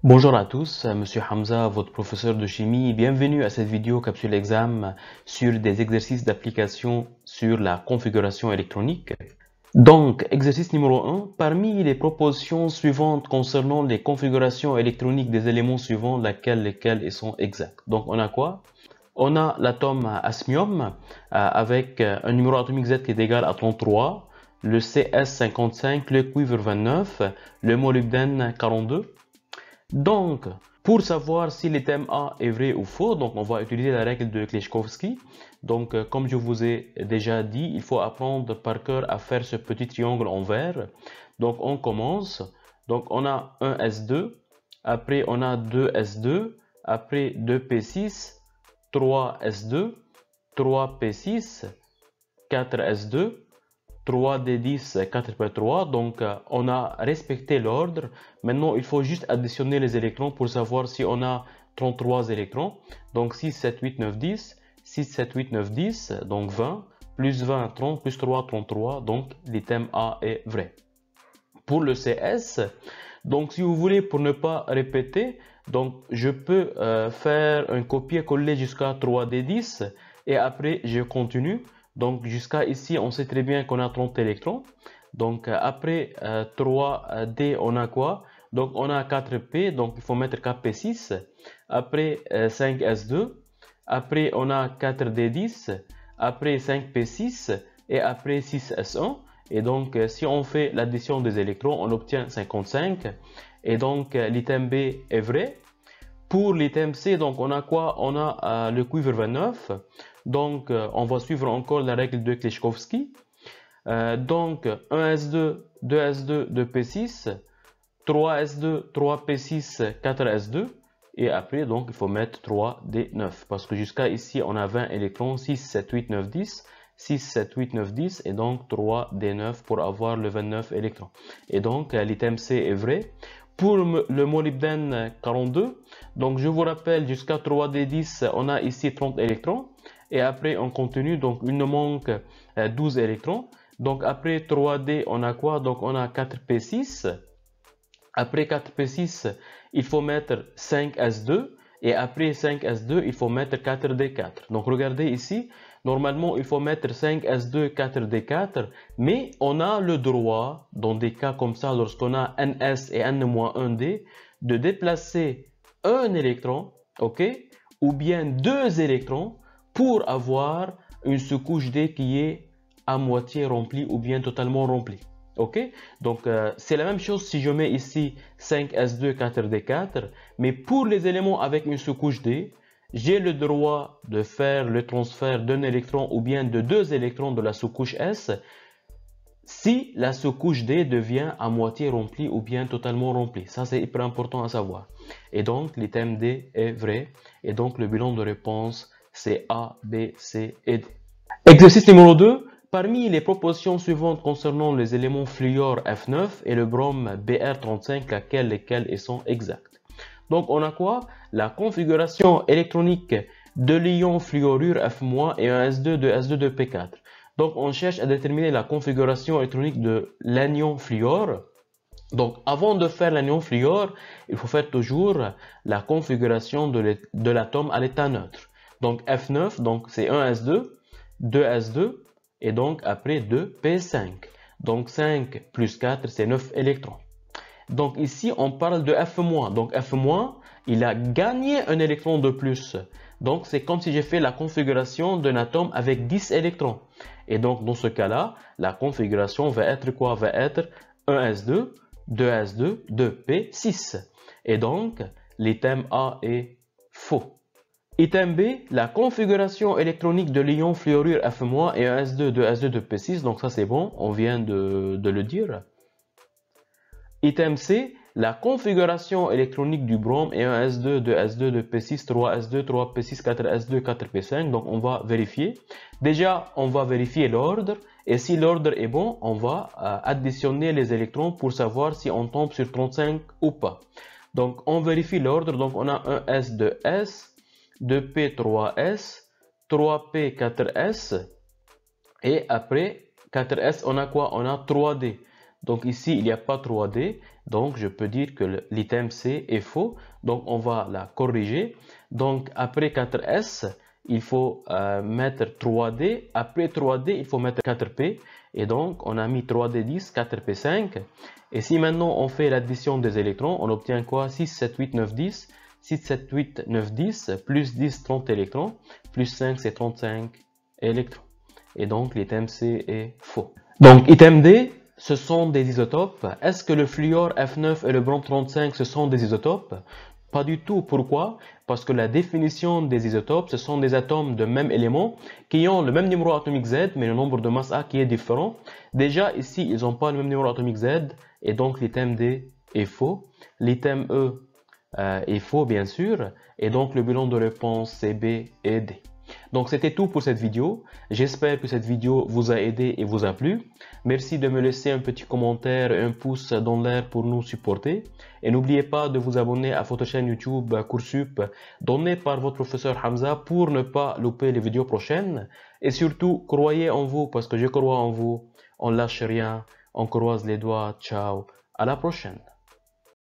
Bonjour à tous, Monsieur Hamza, votre professeur de chimie. Bienvenue à cette vidéo capsule exam sur des exercices d'application sur la configuration électronique. Donc, exercice numéro 1. Parmi les propositions suivantes concernant les configurations électroniques des éléments suivants, lesquels sont exacts. Donc, on a quoi? On a l'atome osmium avec un numéro atomique Z qui est égal à 33, le CS55, le cuivre 29, le molybdène 42. Donc, pour savoir si l'item A est vrai ou faux, donc on va utiliser la règle de Kleshkovsky. Donc, comme je vous ai déjà dit, il faut apprendre par cœur à faire ce petit triangle en vert. Donc, on commence. Donc, on a un S2, après on a 2 S2, après 2 P6, 3 S2, 3 P6, 4 S2, 3D10, 4P3, donc on a respecté l'ordre. Maintenant, il faut juste additionner les électrons pour savoir si on a 33 électrons. Donc 6, 7, 8, 9, 10, 6, 7, 8, 9, 10, donc 20, plus 20, 30, plus 3, 33, donc l'item A est vrai. Pour le CS, donc si vous voulez, pour ne pas répéter, donc je peux faire un copier-coller jusqu'à 3D10 et après je continue. Donc jusqu'à ici, on sait très bien qu'on a 30 électrons. Donc après 3D, on a quoi? Donc on a 4P, donc il faut mettre 4P6. Après 5S2. Après on a 4D10. Après 5P6 et après 6S1. Et donc si on fait l'addition des électrons, on obtient 55. Et donc l'item B est vrai. Pour l'item C, donc on a quoi? On a le cuivre 29. Donc on va suivre encore la règle de Kleshkovsky. Donc 1S2, 2S2, 2P6, 3S2, 3P6, 4S2. Et après, donc, il faut mettre 3D9. Parce que jusqu'à ici, on a 20 électrons, 6, 7, 8, 9, 10. 6, 7, 8, 9, 10. Et donc 3D9 pour avoir le 29 électrons. Et donc, l'item C est vrai. Pour le molybdène 42, donc je vous rappelle, jusqu'à 3D10, on a ici 30 électrons. Et après, on continue. Donc, il nous manque 12 électrons. Donc, après 3D, on a quoi? Donc, on a 4P6. Après 4P6, il faut mettre 5S2. Et après 5S2, il faut mettre 4D4. Donc, regardez ici. Normalement, il faut mettre 5S2, 4D4. Mais on a le droit, dans des cas comme ça, lorsqu'on a NS et N-1D, de déplacer un électron, ok? Ou bien deux électrons pour avoir une sous-couche D qui est à moitié remplie ou bien totalement remplie. Ok? Donc, c'est la même chose si je mets ici 5S2, 4D4. Mais pour les éléments avec une sous-couche D, j'ai le droit de faire le transfert d'un électron ou bien de deux électrons de la sous-couche S si la sous-couche D devient à moitié remplie ou bien totalement remplie. Ça, c'est hyper important à savoir. Et donc, l'item D est vrai. Et donc, le bilan de réponse, c'est A, B, C et D. Exercice numéro 2. Parmi les propositions suivantes concernant les éléments fluor F9 et le brome Br35, lesquels sont exacts. Donc, on a quoi? La configuration électronique de l'ion fluorure F- et un S2 de S2 de P4. Donc, on cherche à déterminer la configuration électronique de l'anion fluor. Donc, avant de faire l'anion fluor, il faut faire toujours la configuration de l'atome à l'état neutre. Donc, F9, donc c'est 1S2, 2S2, et donc après 2P5. Donc, 5 plus 4, c'est 9 électrons. Donc, ici, on parle de F-. Donc, F-, il a gagné un électron de plus. Donc, c'est comme si j'ai fait la configuration d'un atome avec 10 électrons. Et donc, dans ce cas-là, la configuration va être quoi? Va être 1S2, 2S2, 2P6. Et donc, l'item A est faux. Item B, la configuration électronique de l'ion fluorure F- et un S2, 2S2, 2P6. Donc, ça, c'est bon, on vient de le dire. Item C, la configuration électronique du brome est un S2, 2S2, 2P6, 3S2, 3P6, 4S2, 4P5. Donc, on va vérifier. Déjà, on va vérifier l'ordre. Et si l'ordre est bon, on va additionner les électrons pour savoir si on tombe sur 35 ou pas. Donc, on vérifie l'ordre. Donc, on a un S, 2S, 2P, 3S, 3P, 4S. Et après 4S, on a quoi? On a 3D. Donc ici, il n'y a pas 3D. Donc je peux dire que l'item C est faux. Donc on va la corriger. Donc après 4S, il faut mettre 3D. Après 3D, il faut mettre 4P. Et donc on a mis 3D10, 4P5. Et si maintenant on fait l'addition des électrons, on obtient quoi? 6, 7, 8, 9, 10. 6, 7, 8, 9, 10. Plus 10, 30 électrons. Plus 5, c'est 35 électrons. Et donc l'item C est faux. Donc item D, ce sont des isotopes. Est-ce que le fluor F9 et le brom 35 ce sont des isotopes? Pas du tout. Pourquoi? Parce que la définition des isotopes, ce sont des atomes de même élément qui ont le même numéro atomique Z, mais le nombre de masse A qui est différent. Déjà, ici, ils n'ont pas le même numéro atomique Z, et donc l'item D est faux. L'item E est faux, bien sûr, et donc le bilan de réponse c'est B et D. Donc c'était tout pour cette vidéo. J'espère que cette vidéo vous a aidé et vous a plu. Merci de me laisser un petit commentaire et un pouce dans l'air pour nous supporter. Et n'oubliez pas de vous abonner à votre chaîne YouTube Coursup donnée par votre professeur Hamza pour ne pas louper les vidéos prochaines. Et surtout, croyez en vous parce que je crois en vous. On lâche rien, on croise les doigts. Ciao, à la prochaine.